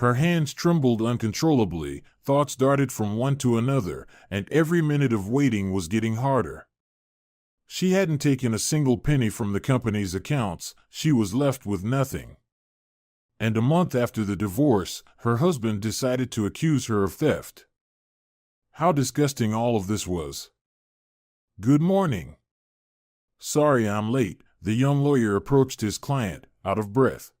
Her hands trembled uncontrollably, thoughts darted from one to another, and every minute of waiting was getting harder. She hadn't taken a single penny from the company's accounts, she was left with nothing. And a month after the divorce, her husband decided to accuse her of theft. How disgusting all of this was. "Good morning." "Sorry I'm late," the young lawyer approached his client, out of breath.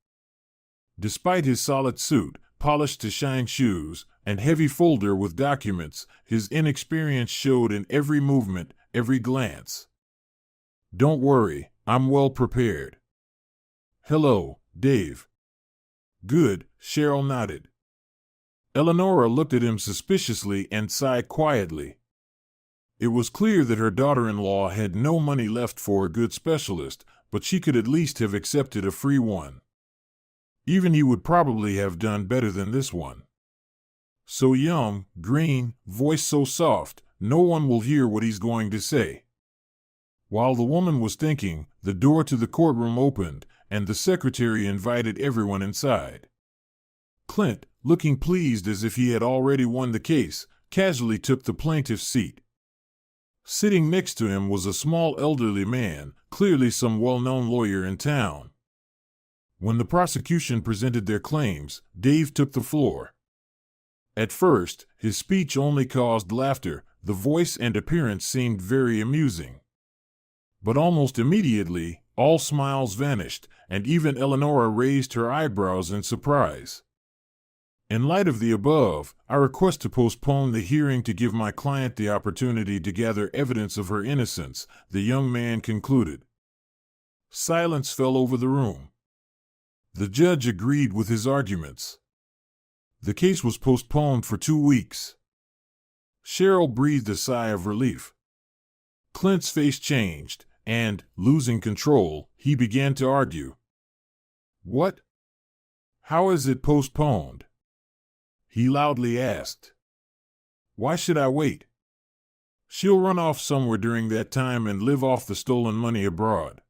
Despite his solid suit, polished to shine shoes, and heavy folder with documents, his inexperience showed in every movement, every glance. "Don't worry, I'm well prepared." "Hello, Dave." "Good," Cheryl nodded. Eleonora looked at him suspiciously and sighed quietly. It was clear that her daughter-in-law had no money left for a good specialist, but she could at least have accepted a free one. Even he would probably have done better than this one. So young, green, voice so soft, no one will hear what he's going to say. While the woman was thinking, the door to the courtroom opened, and the secretary invited everyone inside. Clint, looking pleased as if he had already won the case, casually took the plaintiff's seat. Sitting next to him was a small elderly man, clearly some well-known lawyer in town. When the prosecution presented their claims, Dave took the floor. At first, his speech only caused laughter, the voice and appearance seemed very amusing. But almost immediately, all smiles vanished, and even Eleonora raised her eyebrows in surprise. "In light of the above, I request to postpone the hearing to give my client the opportunity to gather evidence of her innocence," the young man concluded. Silence fell over the room. The judge agreed with his arguments. The case was postponed for 2 weeks. Cheryl breathed a sigh of relief. Clint's face changed, and, losing control, he began to argue. "What? How is it postponed?" he loudly asked. "Why should I wait? She'll run off somewhere during that time and live off the stolen money abroad.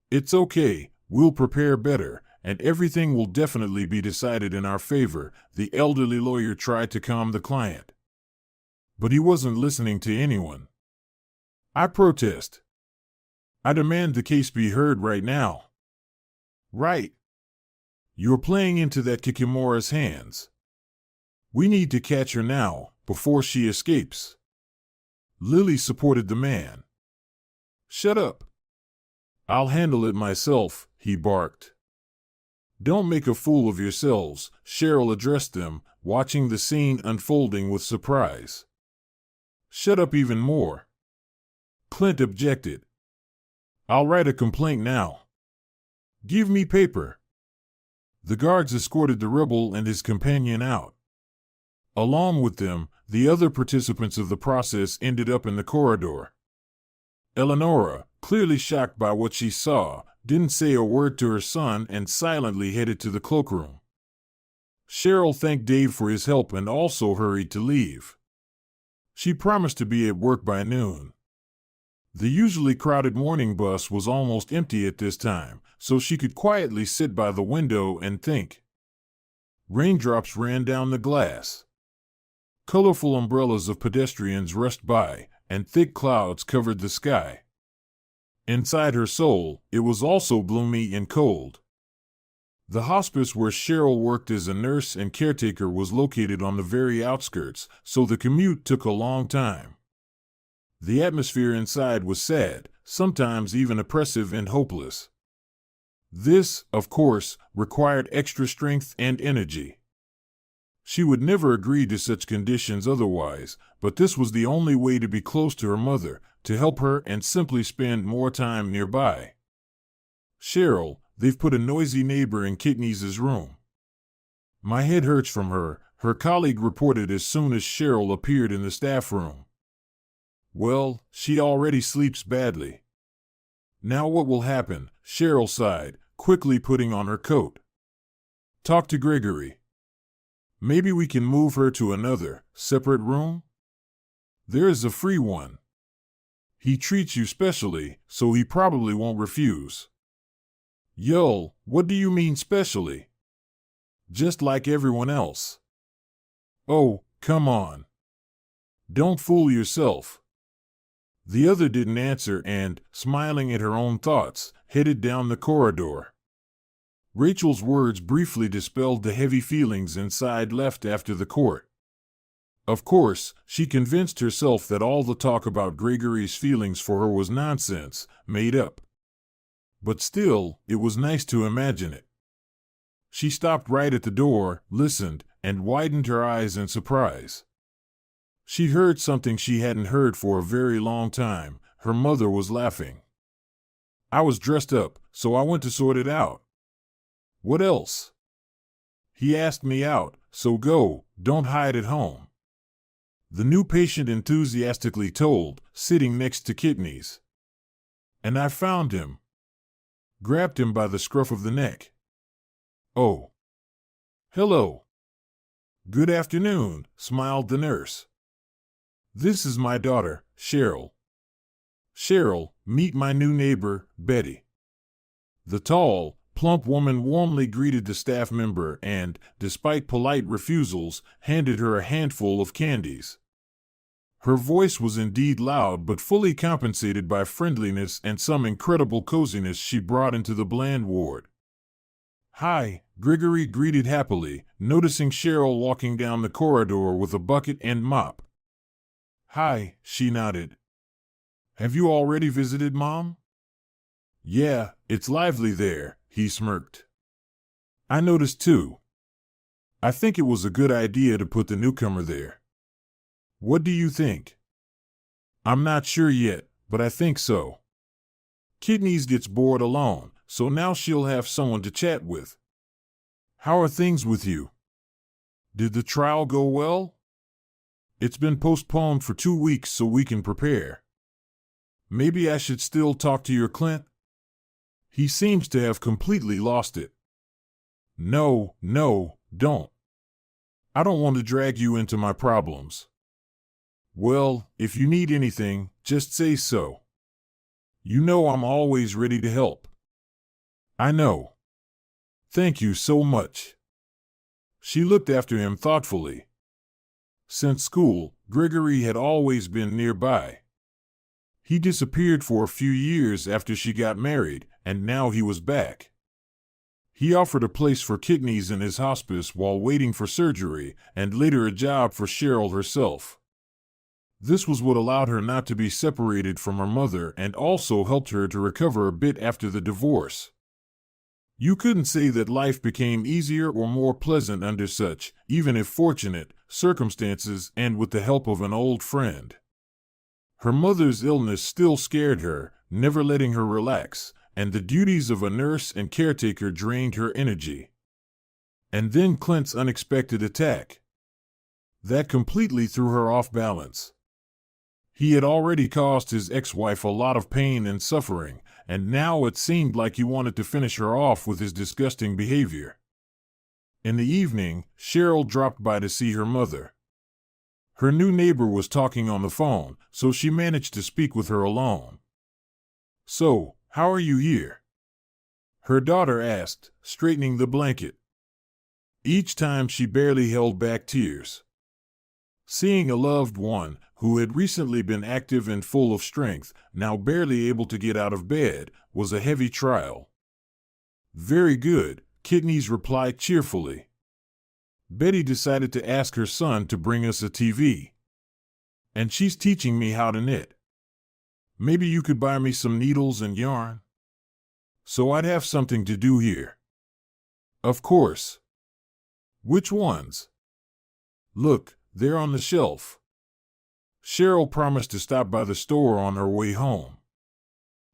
It's okay, we'll prepare better, and everything will definitely be decided in our favor," the elderly lawyer tried to calm the client. But he wasn't listening to anyone. "I protest. I demand the case be heard right now." "Right. You're playing into that Kikimora's hands. We need to catch her now, before she escapes." Lily supported the man. "Shut up. I'll handle it myself," he barked. "Don't make a fool of yourselves," Cheryl addressed them, watching the scene unfolding with surprise. "Shut up even more." Clint objected. "I'll write a complaint now." "Give me paper." The guards escorted the rebel and his companion out. Along with them, the other participants of the process ended up in the corridor. Eleonora, clearly shocked by what she saw, didn't say a word to her son and silently headed to the cloakroom. Cheryl thanked Dave for his help and also hurried to leave. She promised to be at work by noon. The usually crowded morning bus was almost empty at this time, so she could quietly sit by the window and think. Raindrops ran down the glass. Colorful umbrellas of pedestrians rushed by, and thick clouds covered the sky. Inside her soul, it was also gloomy and cold. The hospice where Cheryl worked as a nurse and caretaker was located on the very outskirts, so the commute took a long time. The atmosphere inside was sad, sometimes even oppressive and hopeless. This, of course, required extra strength and energy. She would never agree to such conditions otherwise, but this was the only way to be close to her mother, to help her and simply spend more time nearby. "Cheryl, they've put a noisy neighbor in Kitney's room. My head hurts from her," her colleague reported as soon as Cheryl appeared in the staff room. "Well, she already sleeps badly." "Now what will happen?" Cheryl sighed, quickly putting on her coat. "Talk to Gregory. Maybe we can move her to another, separate room? There is a free one. He treats you specially, so he probably won't refuse." "Yo, what do you mean specially?" just like everyone else. Oh, come on. Don't fool yourself. The other didn't answer and, smiling at her own thoughts, headed down the corridor. Rachel's words briefly dispelled the heavy feelings inside left after the court. Of course, she convinced herself that all the talk about Gregory's feelings for her was nonsense, made up. But still, it was nice to imagine it. She stopped right at the door, listened, and widened her eyes in surprise. She'd heard something she hadn't heard for a very long time. Her mother was laughing. I was dressed up, so I went to sort it out. What else? He asked me out, so go, don't hide at home. The new patient enthusiastically told, sitting next to Kidneys. And I found him. Grabbed him by the scruff of the neck. Oh. Hello. Good afternoon, smiled the nurse. This is my daughter, Cheryl. Cheryl, meet my new neighbor, Betty. The tall, plump woman warmly greeted the staff member and, despite polite refusals, handed her a handful of candies. Her voice was indeed loud but fully compensated by friendliness and some incredible coziness she brought into the bland ward. Hi, Gregory greeted happily, noticing Cheryl walking down the corridor with a bucket and mop. Hi, she nodded. Have you already visited Mom? Yeah, it's lively there, he smirked. I noticed too. I think it was a good idea to put the newcomer there. What do you think? I'm not sure yet, but I think so. Kidneys gets bored alone, so now she'll have someone to chat with. How are things with you? Did the trial go well? It's been postponed for 2 weeks so we can prepare. Maybe I should still talk to your Clint? He seems to have completely lost it. No, don't. I don't want to drag you into my problems. Well, if you need anything, just say so. You know I'm always ready to help. I know. Thank you so much. She looked after him thoughtfully. Since school, Gregory had always been nearby. He disappeared for a few years after she got married, and now he was back. He offered a place for Kidneys in his hospice while waiting for surgery, and later a job for Cheryl herself. This was what allowed her not to be separated from her mother and also helped her to recover a bit after the divorce. You couldn't say that life became easier or more pleasant under such, even if fortunate, circumstances and with the help of an old friend. Her mother's illness still scared her, never letting her relax, and the duties of a nurse and caretaker drained her energy. And then Clint's unexpected attack. That completely threw her off balance. He had already caused his ex-wife a lot of pain and suffering, and now it seemed like he wanted to finish her off with his disgusting behavior. In the evening, Cheryl dropped by to see her mother. Her new neighbor was talking on the phone, so she managed to speak with her alone. So, how are you here? Her daughter asked, straightening the blanket. Each time she barely held back tears. Seeing a loved one, who had recently been active and full of strength, now barely able to get out of bed, was a heavy trial. Very good, Kidneys replied cheerfully. Betty decided to ask her son to bring us a TV. And she's teaching me how to knit. Maybe you could buy me some needles and yarn? So I'd have something to do here. Of course. Which ones? Look, they're on the shelf. Cheryl promised to stop by the store on her way home.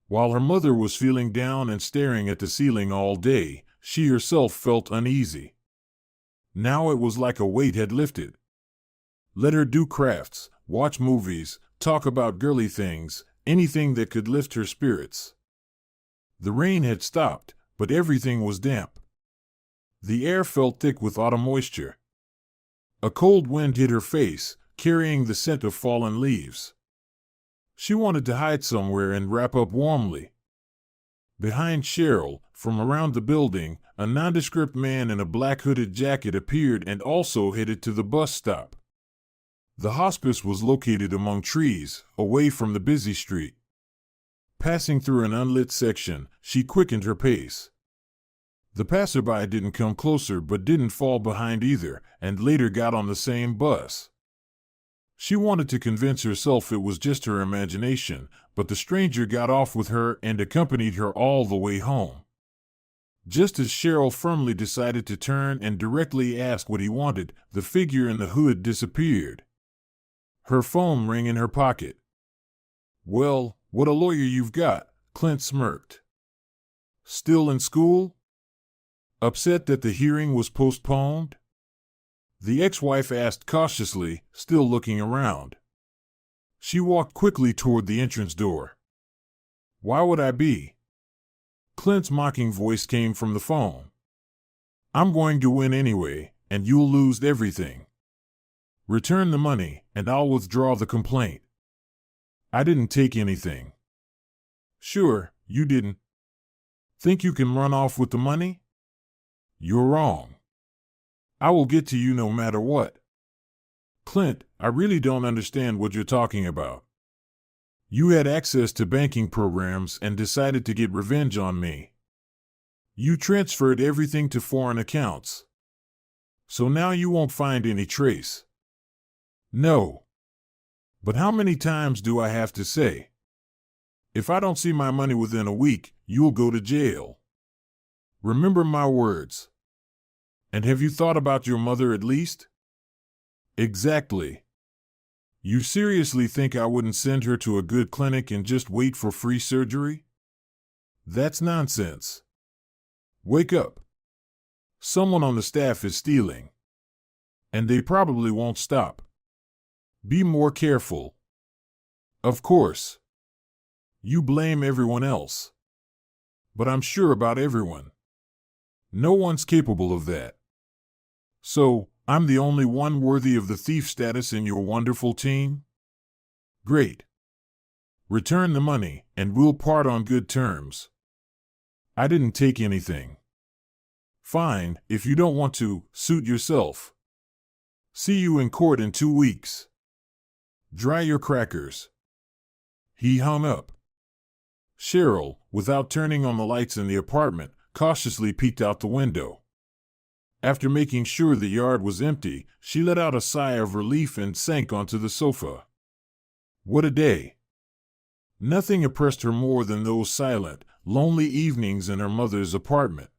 While her mother was feeling down and staring at the ceiling all day, she herself felt uneasy. Now it was like a weight had lifted. Let her do crafts, watch movies, talk about girly things, anything that could lift her spirits. The rain had stopped, but everything was damp. The air felt thick with autumn moisture. A cold wind hit her face, carrying the scent of fallen leaves. She wanted to hide somewhere and wrap up warmly. Behind Cheryl, from around the building, a nondescript man in a black hooded jacket appeared and also headed to the bus stop. The hospice was located among trees, away from the busy street. Passing through an unlit section, she quickened her pace. The passerby didn't come closer but didn't fall behind either, and later got on the same bus. She wanted to convince herself it was just her imagination, but the stranger got off with her and accompanied her all the way home. Just as Cheryl firmly decided to turn and directly ask what he wanted, the figure in the hood disappeared. Her phone rang in her pocket. "Well, what a lawyer you've got," Clint smirked. "Still in school? Upset that the hearing was postponed?" The ex-wife asked cautiously, still looking around. She walked quickly toward the entrance door. "Why would I be?" Clint's mocking voice came from the phone. "I'm going to win anyway, and you'll lose everything. Return the money, and I'll withdraw the complaint." "I didn't take anything." "Sure, you didn't. Think you can run off with the money? You're wrong. I will get to you no matter what." "Clint, I really don't understand what you're talking about. You had access to banking programs and decided to get revenge on me. You transferred everything to foreign accounts. So now you won't find any trace." "No. But how many times do I have to say? If I don't see my money within a week, you'll go to jail. Remember my words. And have you thought about your mother at least?" "Exactly. You seriously think I wouldn't send her to a good clinic and just wait for free surgery? That's nonsense. Wake up. Someone on the staff is stealing. And they probably won't stop. Be more careful." "Of course. You blame everyone else. But I'm sure about everyone. No one's capable of that. So, I'm the only one worthy of the thief status in your wonderful team? Great. Return the money, and we'll part on good terms." "I didn't take anything." "Fine, if you don't want to, suit yourself. See you in court in 2 weeks. Dry your crackers." He hung up. Cheryl, without turning on the lights in the apartment, cautiously peeked out the window. After making sure the yard was empty, she let out a sigh of relief and sank onto the sofa. What a day! Nothing oppressed her more than those silent, lonely evenings in her mother's apartment.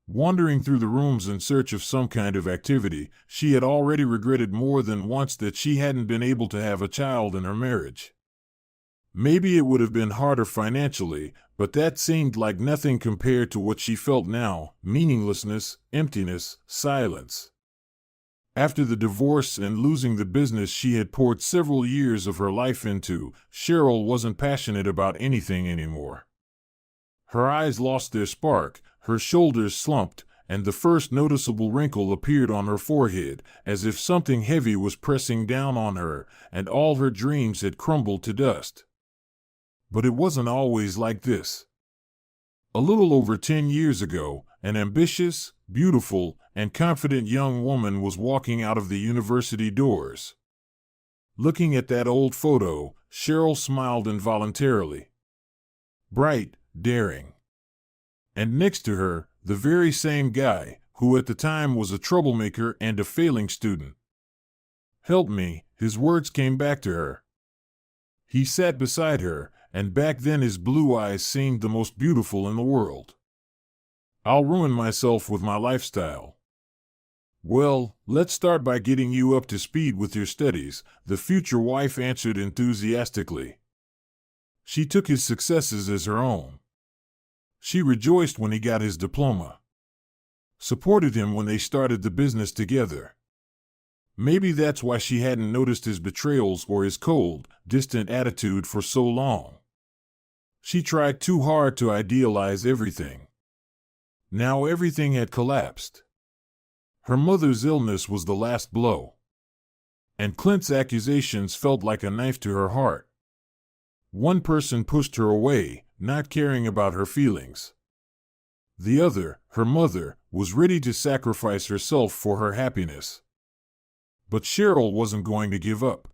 Wandering through the rooms in search of some kind of activity, she had already regretted more than once that she hadn't been able to have a child in her marriage. Maybe it would have been harder financially, but that seemed like nothing compared to what she felt now: meaninglessness, emptiness, silence. After the divorce and losing the business she had poured several years of her life into, Cheryl wasn't passionate about anything anymore. Her eyes lost their spark, her shoulders slumped, and the first noticeable wrinkle appeared on her forehead, as if something heavy was pressing down on her, and all her dreams had crumbled to dust. But it wasn't always like this. A little over 10 years ago, an ambitious, beautiful, and confident young woman was walking out of the university doors. Looking at that old photo, Cheryl smiled involuntarily. Bright, daring. And next to her, the very same guy, who at the time was a troublemaker and a failing student. "Help me," his words came back to her. He sat beside her, and back then his blue eyes seemed the most beautiful in the world. "I'll ruin myself with my lifestyle." "Well, let's start by getting you up to speed with your studies," the future wife answered enthusiastically. She took his successes as her own. She rejoiced when he got his diploma. Supported him when they started the business together. Maybe that's why she hadn't noticed his betrayals or his cold, distant attitude for so long. She tried too hard to idealize everything. Now everything had collapsed. Her mother's illness was the last blow. And Clint's accusations felt like a knife to her heart. One person pushed her away, not caring about her feelings. The other, her mother, was ready to sacrifice herself for her happiness. But Cheryl wasn't going to give up.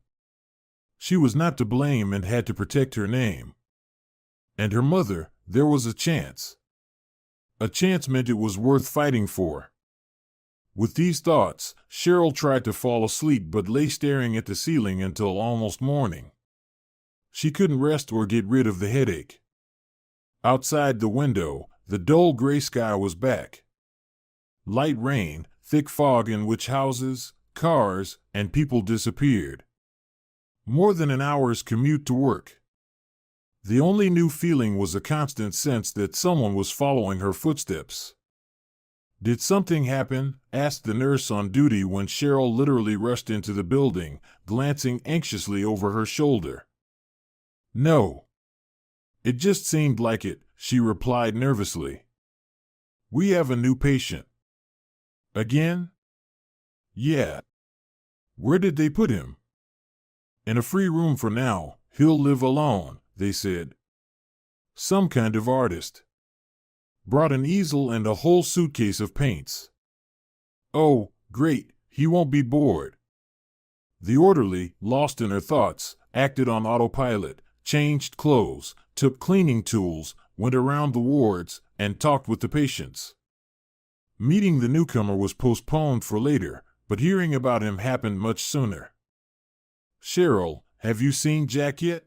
She was not to blame and had to protect her name. And her mother, there was a chance. A chance meant it was worth fighting for. With these thoughts, Cheryl tried to fall asleep but lay staring at the ceiling until almost morning. She couldn't rest or get rid of the headache. Outside the window, the dull gray sky was back. Light rain, thick fog in which houses, cars, and people disappeared. More than an hour's commute to work. The only new feeling was a constant sense that someone was following her footsteps. "Did something happen?" asked the nurse on duty when Cheryl literally rushed into the building, glancing anxiously over her shoulder. "No. It just seemed like it," she replied nervously. "We have a new patient." "Again?" "Yeah." "Where did they put him?" "In a free room for now. He'll live alone," they said. "Some kind of artist. Brought an easel and a whole suitcase of paints." "Oh, great, he won't be bored." The orderly, lost in her thoughts, acted on autopilot, changed clothes, took cleaning tools, went around the wards, and talked with the patients. Meeting the newcomer was postponed for later, but hearing about him happened much sooner. "Cheryl, have you seen Jack yet?"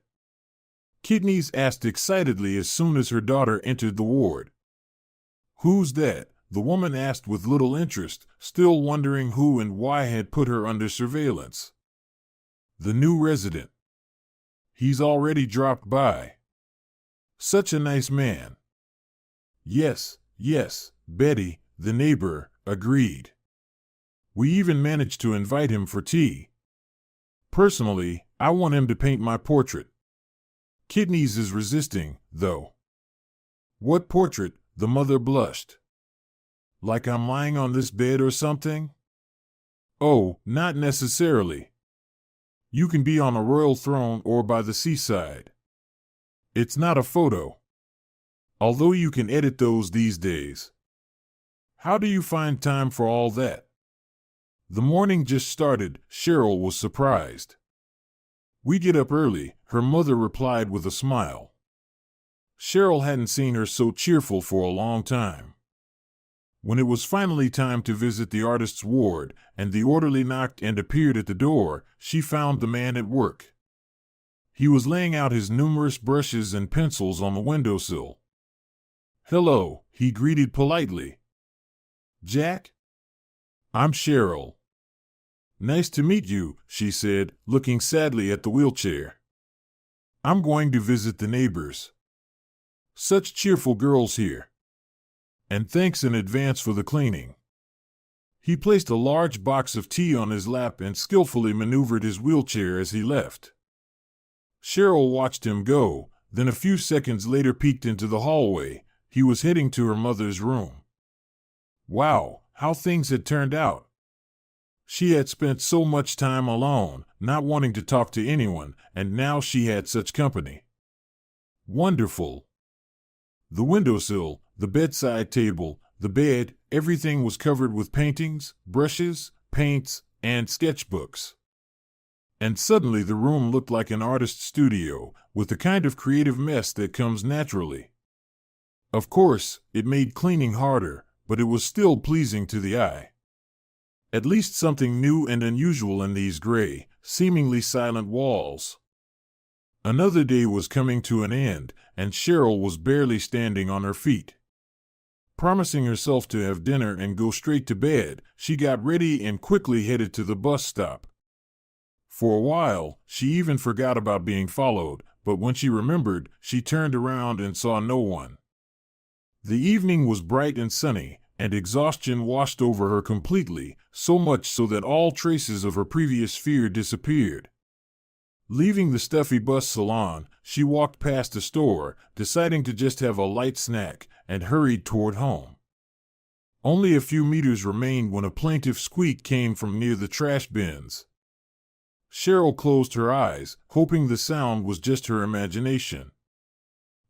Kidneys asked excitedly as soon as her daughter entered the ward. "Who's that?" the woman asked with little interest, still wondering who and why had put her under surveillance. "The new resident. He's already dropped by. Such a nice man." Yes, Betty, the neighbor, agreed. "We even managed to invite him for tea. Personally, I want him to paint my portrait. Kidneys is resisting, though." "What portrait?" the mother blushed. "Like I'm lying on this bed or something?" "Oh, not necessarily. You can be on a royal throne or by the seaside. It's not a photo. Although you can edit those these days. How do you find time for all that?" The morning just started, Cheryl was surprised. "We get up early," her mother replied with a smile. Cheryl hadn't seen her so cheerful for a long time. When it was finally time to visit the artist's ward, and the orderly knocked and appeared at the door, she found the man at work. He was laying out his numerous brushes and pencils on the windowsill. "Hello," he greeted politely. "Jack?" "I'm Cheryl." "Nice to meet you," she said, looking sadly at the wheelchair. "I'm going to visit the neighbors. Such cheerful girls here. And thanks in advance for the cleaning." He placed a large box of tea on his lap and skillfully maneuvered his wheelchair as he left. Cheryl watched him go, then a few seconds later peeked into the hallway. He was heading to her mother's room. Wow, how things had turned out. She had spent so much time alone, not wanting to talk to anyone, and now she had such company. Wonderful. The windowsill, the bedside table, the bed, everything was covered with paintings, brushes, paints, and sketchbooks. And suddenly the room looked like an artist's studio, with the kind of creative mess that comes naturally. Of course, it made cleaning harder, but it was still pleasing to the eye. At least something new and unusual in these gray, seemingly silent walls. Another day was coming to an end, and Cheryl was barely standing on her feet. Promising herself to have dinner and go straight to bed, she got ready and quickly headed to the bus stop. For a while, she even forgot about being followed, but when she remembered, she turned around and saw no one. The evening was bright and sunny, and exhaustion washed over her completely, so much so that all traces of her previous fear disappeared. Leaving the stuffy bus salon, she walked past a store, deciding to just have a light snack, and hurried toward home. Only a few meters remained when a plaintive squeak came from near the trash bins. Cheryl closed her eyes, hoping the sound was just her imagination.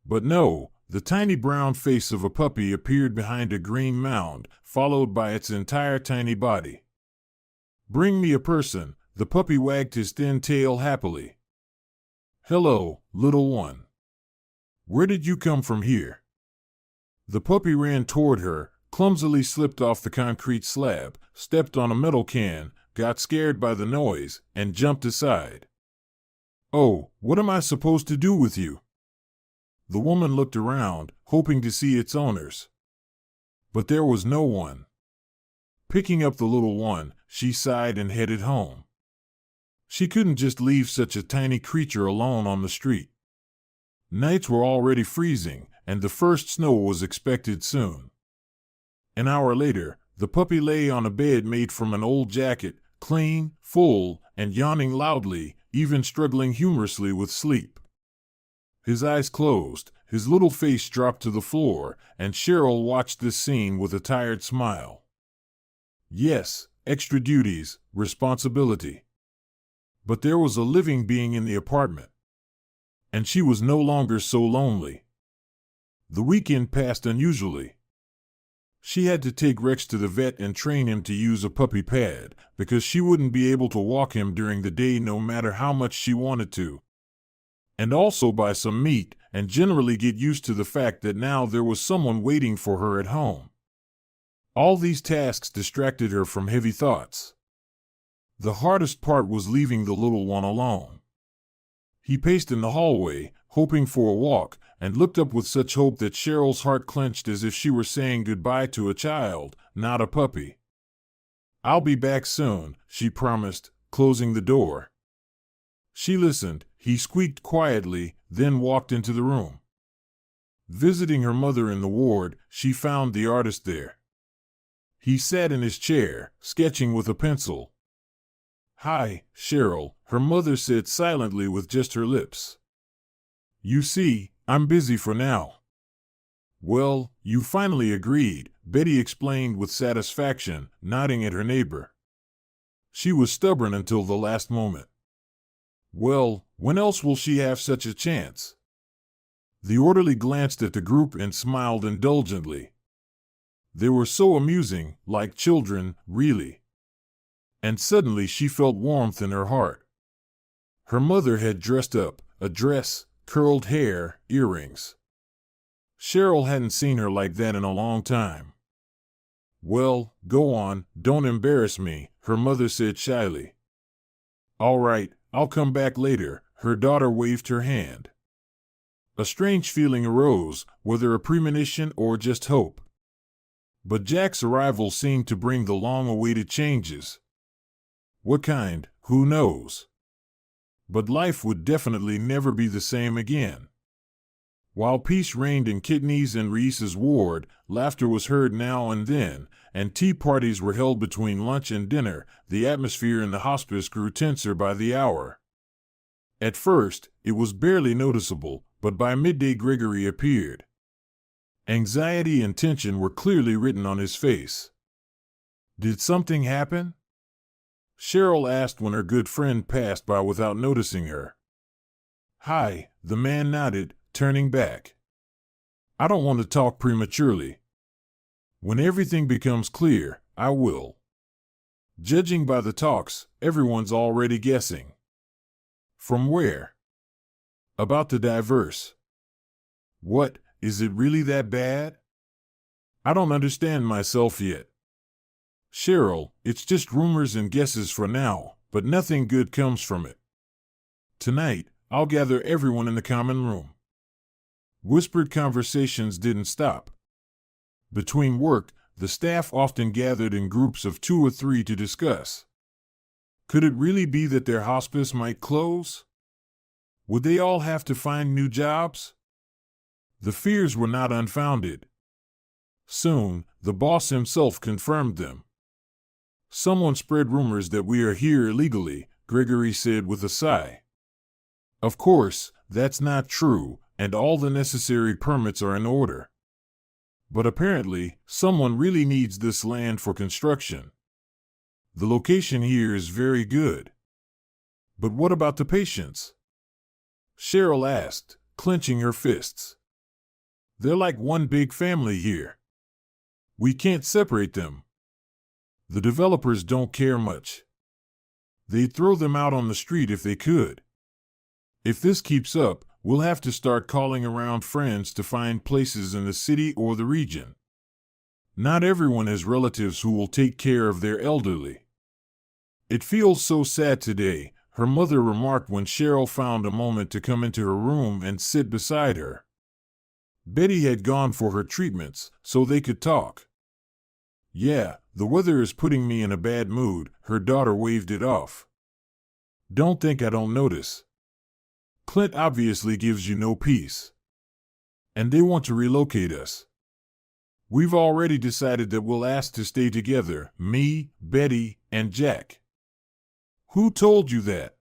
But no, the tiny brown face of a puppy appeared behind a green mound, followed by its entire tiny body. "Bring me a person," the puppy wagged his thin tail happily. "Hello, little one. Where did you come from here?" The puppy ran toward her, clumsily slipped off the concrete slab, stepped on a metal can, got scared by the noise, and jumped aside. "Oh, what am I supposed to do with you?" The woman looked around, hoping to see its owners. But there was no one. Picking up the little one, she sighed and headed home. She couldn't just leave such a tiny creature alone on the street. Nights were already freezing, and the first snow was expected soon. An hour later, the puppy lay on a bed made from an old jacket, clean, full, and yawning loudly, even struggling humorously with sleep. His eyes closed, his little face dropped to the floor, and Cheryl watched this scene with a tired smile. Yes, extra duties, responsibility. But there was a living being in the apartment. And she was no longer so lonely. The weekend passed unusually. She had to take Rex to the vet and train him to use a puppy pad, because she wouldn't be able to walk him during the day no matter how much she wanted to. And also buy some meat, and generally get used to the fact that now there was someone waiting for her at home. All these tasks distracted her from heavy thoughts. The hardest part was leaving the little one alone. He paced in the hallway, hoping for a walk, and looked up with such hope that Cheryl's heart clenched as if she were saying goodbye to a child, not a puppy. "I'll be back soon," she promised, closing the door. She listened. He squeaked quietly, then walked into the room. Visiting her mother in the ward, she found the artist there. He sat in his chair, sketching with a pencil. "Hi, Cheryl," her mother said silently with just her lips. "You see, I'm busy for now." "Well, you finally agreed," Betty explained with satisfaction, nodding at her neighbor. She was stubborn until the last moment. "Well, when else will she have such a chance?" The orderly glanced at the group and smiled indulgently. They were so amusing, like children, really. And suddenly she felt warmth in her heart. Her mother had dressed up, a dress, curled hair, earrings. Cheryl hadn't seen her like that in a long time. "Well, go on, don't embarrass me," her mother said shyly. "All right, I'll come back later," her daughter waved her hand. A strange feeling arose, whether a premonition or just hope. But Jack's arrival seemed to bring the long-awaited changes. What kind, who knows? But life would definitely never be the same again. While peace reigned in Kitney's and Reese's ward, laughter was heard now and then, and tea parties were held between lunch and dinner. The atmosphere in the hospice grew tenser by the hour. At first, it was barely noticeable, but by midday Gregory appeared. Anxiety and tension were clearly written on his face. "Did something happen?" Cheryl asked when her good friend passed by without noticing her. "Hi," the man nodded, turning back. "I don't want to talk prematurely. When everything becomes clear, I will. Judging by the talks, everyone's already guessing." "From where?" "About the divorce." "What, is it really that bad?" "I don't understand myself yet." "Cheryl, it's just rumors and guesses for now, but nothing good comes from it. Tonight, I'll gather everyone in the common room." Whispered conversations didn't stop. Between work, the staff often gathered in groups of 2 or 3 to discuss. Could it really be that their hospice might close? Would they all have to find new jobs? The fears were not unfounded. Soon, the boss himself confirmed them. "Someone spread rumors that we are here illegally," Gregory said with a sigh. "Of course, that's not true, and all the necessary permits are in order. But apparently, someone really needs this land for construction. The location here is very good." "But what about the patients?" Cheryl asked, clenching her fists. They're like one big family here. We can't separate them. The developers don't care much. They'd throw them out on the street if they could. If this keeps up, we'll have to start calling around friends to find places in the city or the region. Not everyone has relatives who will take care of their elderly. It feels so sad today, her mother remarked when Cheryl found a moment to come into her room and sit beside her. Betty had gone for her treatments, so they could talk. Yeah, the weather is putting me in a bad mood, her daughter waved it off. Don't think I don't notice. Clint obviously gives you no peace. And they want to relocate us. We've already decided that we'll ask to stay together, me, Betty, and Jack. Who told you that?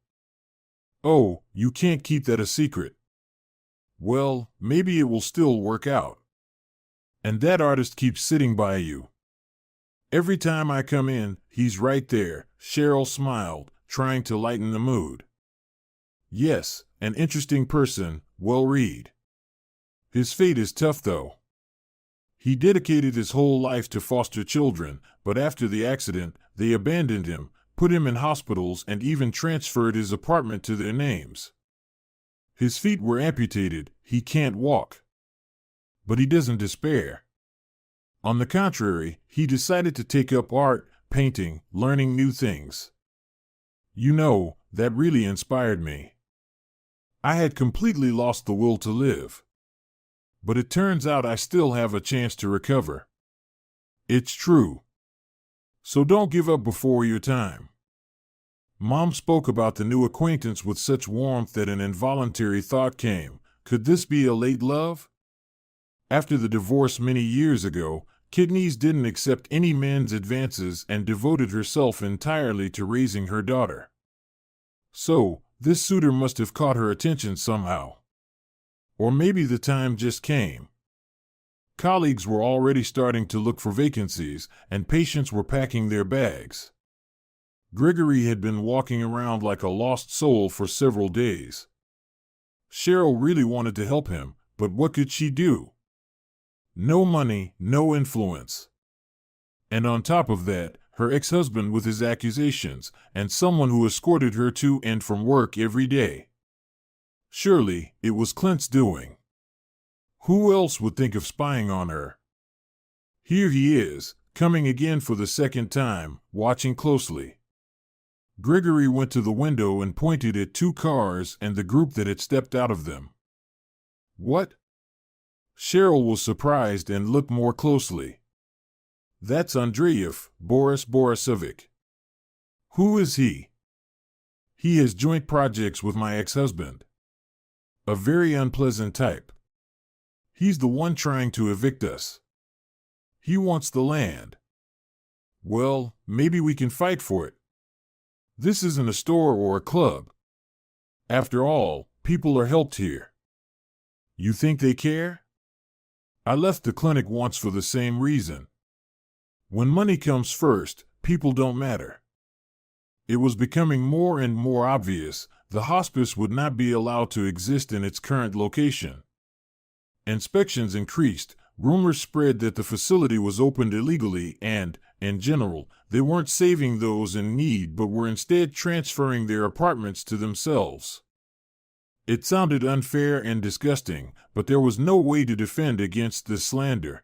Oh, you can't keep that a secret. Well, maybe it will still work out. And that artist keeps sitting by you. Every time I come in, he's right there, Cheryl smiled, trying to lighten the mood. Yes, an interesting person, well read. His fate is tough though. He dedicated his whole life to foster children, but after the accident, they abandoned him, put him in hospitals, and even transferred his apartment to their names. His feet were amputated, he can't walk. But he doesn't despair. On the contrary, he decided to take up art, painting, learning new things. You know, that really inspired me. I had completely lost the will to live. But it turns out I still have a chance to recover. It's true. So don't give up before your time. Mom spoke about the new acquaintance with such warmth that an involuntary thought came. Could this be a late love? After the divorce many years ago, Kidneys didn't accept any man's advances and devoted herself entirely to raising her daughter. So, this suitor must have caught her attention somehow. Or maybe the time just came. Colleagues were already starting to look for vacancies, and patients were packing their bags. Gregory had been walking around like a lost soul for several days. Cheryl really wanted to help him, but what could she do? No money, no influence. And on top of that, her ex-husband with his accusations, and someone who escorted her to and from work every day. Surely, it was Clint's doing. Who else would think of spying on her? Here he is, coming again for the second time, watching closely. Gregory went to the window and pointed at 2 cars and the group that had stepped out of them. What? Cheryl was surprised and looked more closely. That's Andreev, Boris Borisovic. Who is he? He has joint projects with my ex-husband. A very unpleasant type. He's the one trying to evict us. He wants the land. Well, maybe we can fight for it. This isn't a store or a club. After all, people are helped here. You think they care? I left the clinic once for the same reason. When money comes first, people don't matter. It was becoming more and more obvious the hospice would not be allowed to exist in its current location. Inspections increased, rumors spread that the facility was opened illegally and, in general, they weren't saving those in need but were instead transferring their apartments to themselves. It sounded unfair and disgusting, but there was no way to defend against this slander.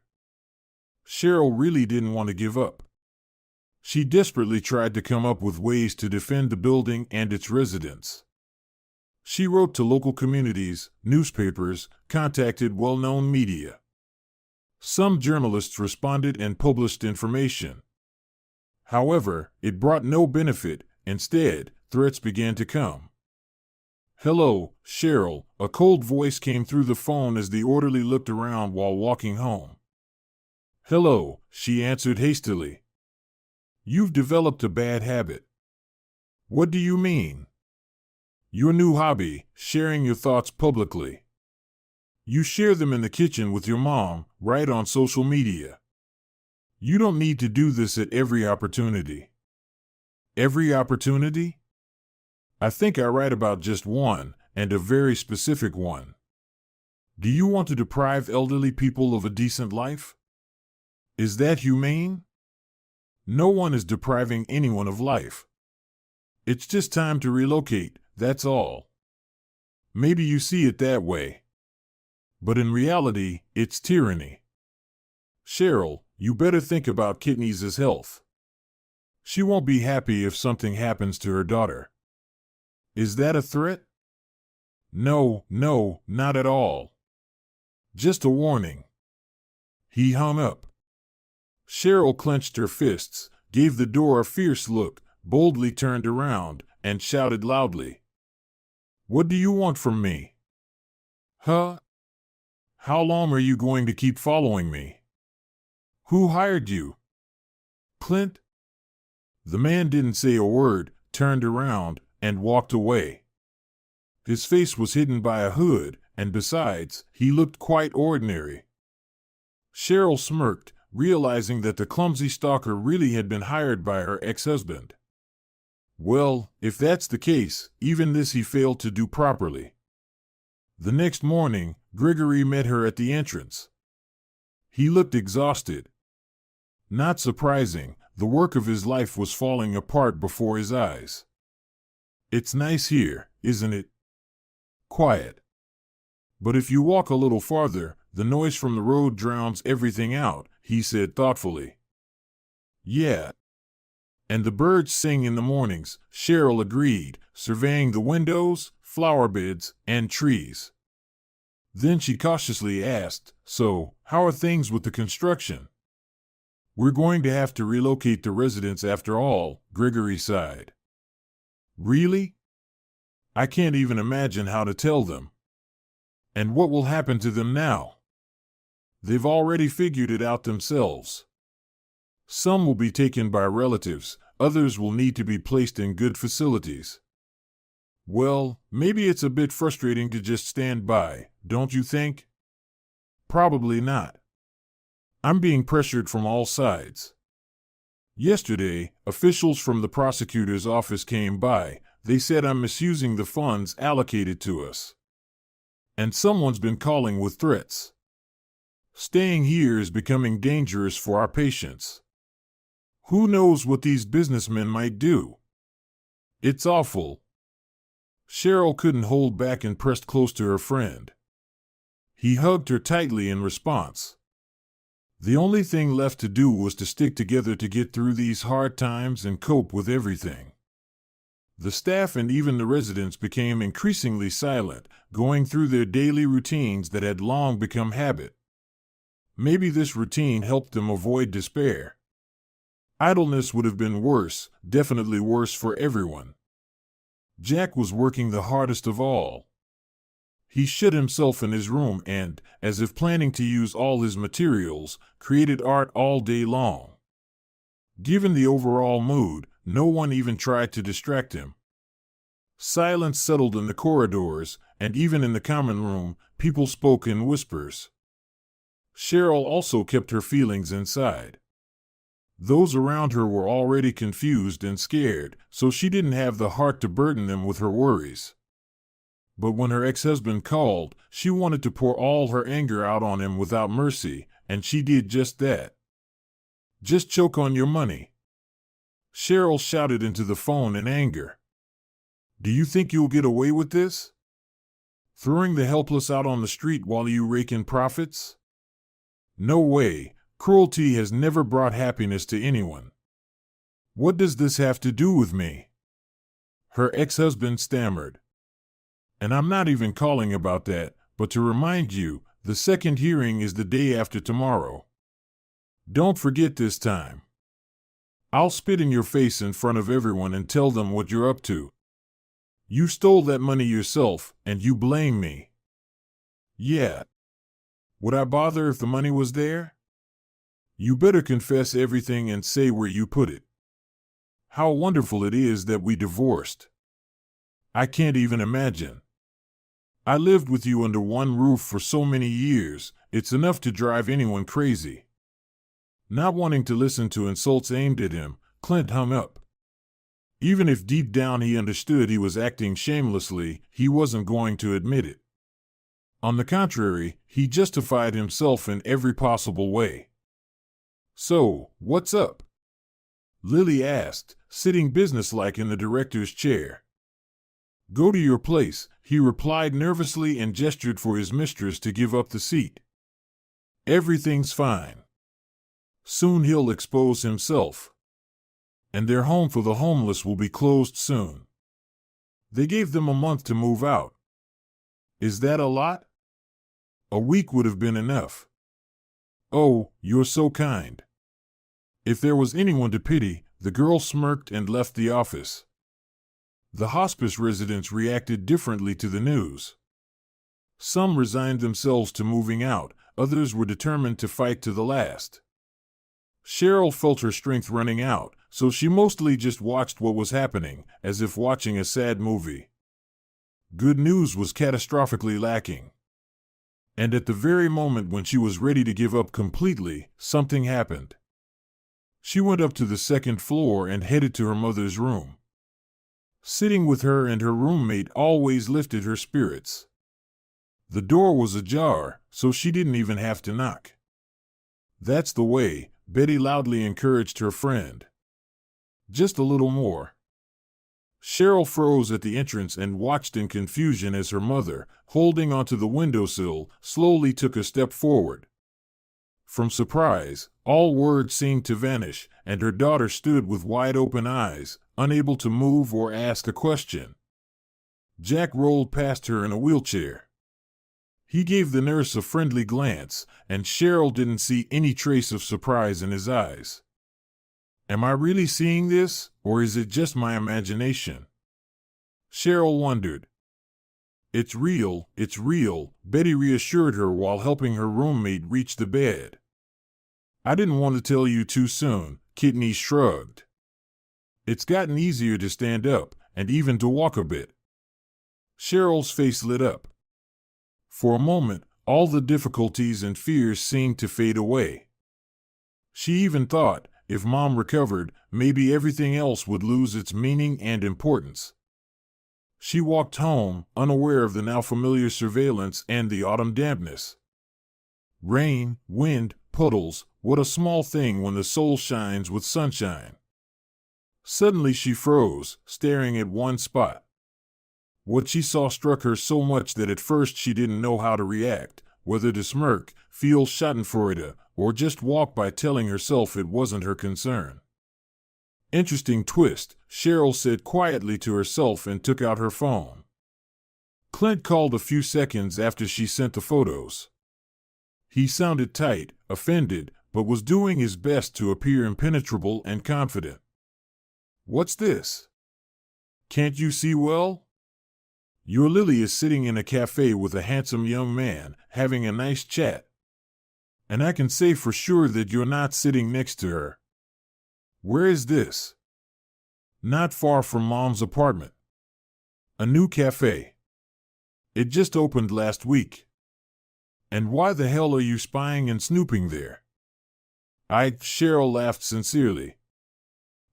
Cheryl really didn't want to give up. She desperately tried to come up with ways to defend the building and its residents. She wrote to local communities, newspapers, contacted well-known media. Some journalists responded and published information. However, it brought no benefit. Instead, threats began to come. Hello, Cheryl, a cold voice came through the phone as the orderly looked around while walking home. Hello, she answered hastily. You've developed a bad habit. What do you mean? Your new hobby, sharing your thoughts publicly. You share them in the kitchen with your mom, right on social media. You don't need to do this at every opportunity. Every opportunity? I think I write about just one, and a very specific one. Do you want to deprive elderly people of a decent life? Is that humane? No one is depriving anyone of life. It's just time to relocate, that's all. Maybe you see it that way. But in reality, it's tyranny. Cheryl, you better think about Kitney's health. She won't be happy if something happens to her daughter. Is that a threat? No, not at all. Just a warning. He hung up. Cheryl clenched her fists, gave the door a fierce look, boldly turned around, and shouted loudly. What do you want from me? Huh? How long are you going to keep following me? Who hired you? Clint? The man didn't say a word, turned around, and walked away. His face was hidden by a hood, and besides, he looked quite ordinary. Cheryl smirked, realizing that the clumsy stalker really had been hired by her ex-husband. Well, if that's the case, even this he failed to do properly. The next morning, Gregory met her at the entrance. He looked exhausted. Not surprising, the work of his life was falling apart before his eyes. It's nice here, isn't it? Quiet. But if you walk a little farther, the noise from the road drowns everything out, he said thoughtfully. Yeah. And the birds sing in the mornings, Cheryl agreed, surveying the windows, flower beds, and trees. Then she cautiously asked, So, how are things with the construction? We're going to have to relocate the residents after all, Gregory sighed. Really? I can't even imagine how to tell them. And what will happen to them now? They've already figured it out themselves. Some will be taken by relatives, others will need to be placed in good facilities. Well, maybe it's a bit frustrating to just stand by, don't you think? Probably not. I'm being pressured from all sides. Yesterday, officials from the prosecutor's office came by. They said I'm misusing the funds allocated to us. And someone's been calling with threats. Staying here is becoming dangerous for our patients. Who knows what these businessmen might do? It's awful. Cheryl couldn't hold back and pressed close to her friend. He hugged her tightly in response. The only thing left to do was to stick together to get through these hard times and cope with everything. The staff and even the residents became increasingly silent, going through their daily routines that had long become habit. Maybe this routine helped them avoid despair. Idleness would have been worse, definitely worse for everyone. Jack was working the hardest of all. He shut himself in his room and, as if planning to use all his materials, created art all day long. Given the overall mood, no one even tried to distract him. Silence settled in the corridors, and even in the common room, people spoke in whispers. Cheryl also kept her feelings inside. Those around her were already confused and scared, so she didn't have the heart to burden them with her worries. But when her ex-husband called, she wanted to pour all her anger out on him without mercy, and she did just that. Just choke on your money. Cheryl shouted into the phone in anger. Do you think you'll get away with this? Throwing the helpless out on the street while you rake in profits? No way. Cruelty has never brought happiness to anyone. What does this have to do with me? Her ex-husband stammered. And I'm not even calling about that, but to remind you, the second hearing is the day after tomorrow. Don't forget this time. I'll spit in your face in front of everyone and tell them what you're up to. You stole that money yourself, and you blame me. Yeah. Would I bother if the money was there? You better confess everything and say where you put it. How wonderful it is that we divorced. I can't even imagine. I lived with you under one roof for so many years, it's enough to drive anyone crazy. Not wanting to listen to insults aimed at him, Clint hung up. Even if deep down he understood he was acting shamelessly, he wasn't going to admit it. On the contrary, he justified himself in every possible way. "So, what's up?" Lily asked, sitting businesslike in the director's chair. "Go to your place," he replied nervously and gestured for his mistress to give up the seat. "Everything's fine. Soon he'll expose himself. And their home for the homeless will be closed soon. They gave them a month to move out." "Is that a lot?" "A week would have been enough." "Oh, you're so kind." If there was anyone to pity, the girl smirked and left the office. The hospice residents reacted differently to the news. Some resigned themselves to moving out, others were determined to fight to the last. Cheryl felt her strength running out, so she mostly just watched what was happening, as if watching a sad movie. Good news was catastrophically lacking. And at the very moment when she was ready to give up completely, something happened. She went up to the second floor and headed to her mother's room. Sitting with her and her roommate always lifted her spirits. The door was ajar, so she didn't even have to knock. "That's the way," Betty loudly encouraged her friend. "Just a little more." Cheryl froze at the entrance and watched in confusion as her mother, holding onto the windowsill, slowly took a step forward. From surprise, all words seemed to vanish, and her daughter stood with wide-open eyes, unable to move or ask a question. Jack rolled past her in a wheelchair. He gave the nurse a friendly glance, and Cheryl didn't see any trace of surprise in his eyes. Am I really seeing this, or is it just my imagination? Cheryl wondered. It's real, Betty reassured her while helping her roommate reach the bed. I didn't want to tell you too soon, Kidney shrugged. It's gotten easier to stand up, and even to walk a bit. Cheryl's face lit up. For a moment, all the difficulties and fears seemed to fade away. She even thought, if Mom recovered, maybe everything else would lose its meaning and importance. She walked home, unaware of the now familiar surveillance and the autumn dampness. Rain, wind, puddles, what a small thing when the soul shines with sunshine. Suddenly she froze, staring at one spot. What she saw struck her so much that at first she didn't know how to react, whether to smirk, feel schadenfreude, or just walk by telling herself it wasn't her concern. Interesting twist, Cheryl said quietly to herself and took out her phone. Clint called a few seconds after she sent the photos. He sounded tight, offended, but was doing his best to appear impenetrable and confident. What's this? Can't you see well? Your Lily is sitting in a cafe with a handsome young man, having a nice chat. And I can say for sure that you're not sitting next to her. Where is this? Not far from Mom's apartment. A new cafe. It just opened last week. And why the hell are you spying and snooping there? Cheryl laughed sincerely.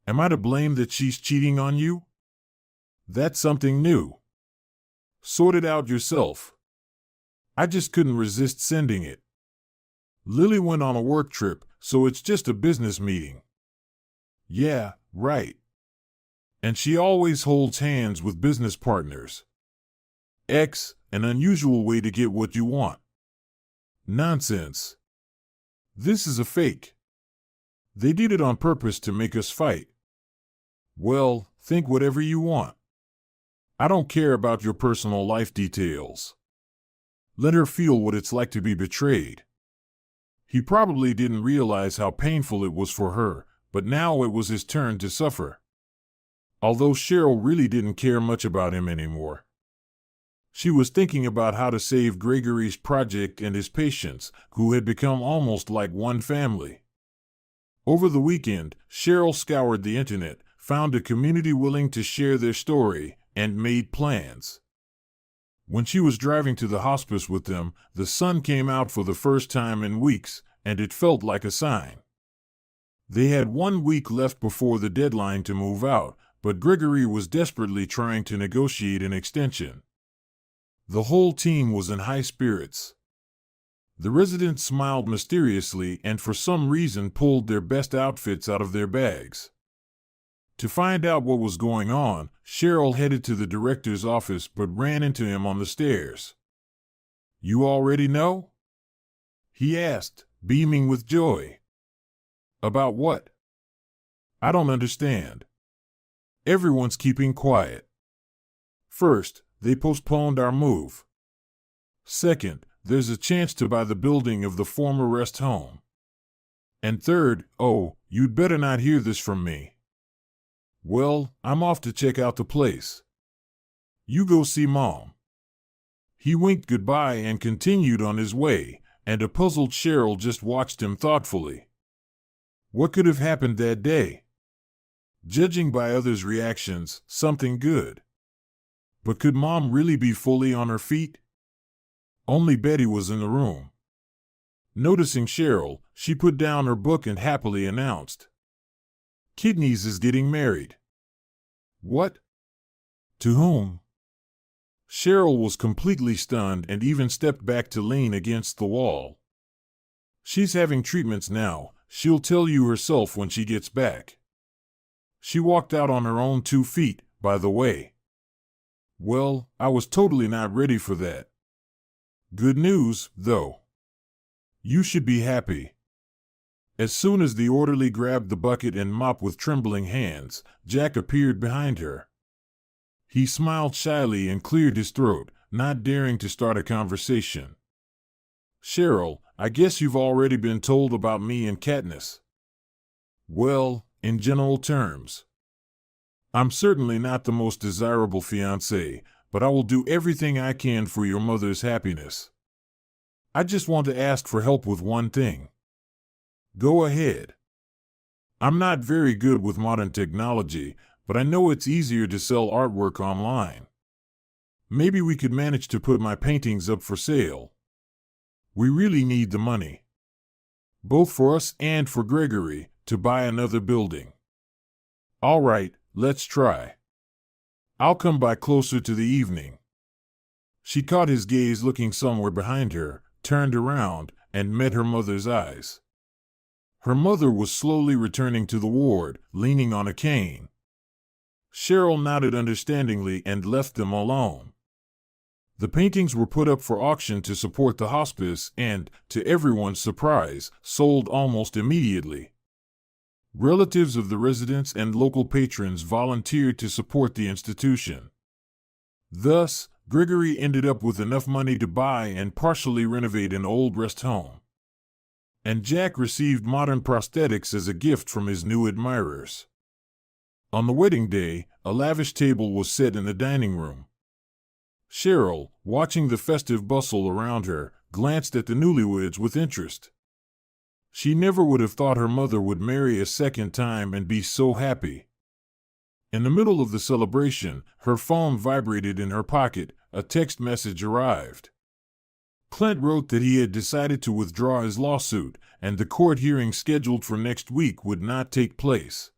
Am I to blame that she's cheating on you? That's something new. Sort it out yourself. I just couldn't resist sending it. Lily went on a work trip, so it's just a business meeting. Yeah, right. And she always holds hands with business partners. An unusual way to get what you want. Nonsense. This is a fake. They did it on purpose to make us fight. Well, think whatever you want. I don't care about your personal life details. Let her feel what it's like to be betrayed. He probably didn't realize how painful it was for her, but now it was his turn to suffer. Although Cheryl really didn't care much about him anymore. She was thinking about how to save Gregory's project and his patients, who had become almost like one family. Over the weekend, Cheryl scoured the internet, found a community willing to share their story, and made plans. When she was driving to the hospice with them, the sun came out for the first time in weeks, and it felt like a sign. They had 1 week left before the deadline to move out, but Gregory was desperately trying to negotiate an extension. The whole team was in high spirits. The residents smiled mysteriously and for some reason pulled their best outfits out of their bags. To find out what was going on, Cheryl headed to the director's office but ran into him on the stairs. "You already know?" he asked, beaming with joy. "About what?" "I don't understand. Everyone's keeping quiet. First, they postponed our move. Second, there's a chance to buy the building of the former rest home. And third, oh, you'd better not hear this from me. Well, I'm off to check out the place. You go see Mom." He winked goodbye and continued on his way, and a puzzled Cheryl just watched him thoughtfully. What could have happened that day? Judging by others' reactions, something good. But could Mom really be fully on her feet? Only Betty was in the room. Noticing Cheryl, she put down her book and happily announced, "Kidneys is getting married." "What? To whom?" Cheryl was completely stunned and even stepped back to lean against the wall. "She's having treatments now. She'll tell you herself when she gets back. She walked out on her own 2 feet, by the way." "Well, I was totally not ready for that. Good news, though. You should be happy." As soon as the orderly grabbed the bucket and mop with trembling hands, Jack appeared behind her. He smiled shyly and cleared his throat, not daring to start a conversation. "Cheryl, I guess you've already been told about me and Katniss." "Well, in general terms. I'm certainly not the most desirable fiancé, but I will do everything I can for your mother's happiness. I just want to ask for help with one thing." "Go ahead." "I'm not very good with modern technology, but I know it's easier to sell artwork online. Maybe we could manage to put my paintings up for sale. We really need the money. Both for us and for Gregory, to buy another building." "All right, let's try. I'll come by closer to the evening." She caught his gaze looking somewhere behind her, turned around, and met her mother's eyes. Her mother was slowly returning to the ward, leaning on a cane. Cheryl nodded understandingly and left them alone. The paintings were put up for auction to support the hospice and, to everyone's surprise, sold almost immediately. Relatives of the residents and local patrons volunteered to support the institution. Thus, Gregory ended up with enough money to buy and partially renovate an old rest home. And Jack received modern prosthetics as a gift from his new admirers. On the wedding day, a lavish table was set in the dining room. Cheryl, watching the festive bustle around her, glanced at the newlyweds with interest. She never would have thought her mother would marry a second time and be so happy. In the middle of the celebration, her phone vibrated in her pocket. A text message arrived. Clint wrote that he had decided to withdraw his lawsuit, and the court hearing scheduled for next week would not take place.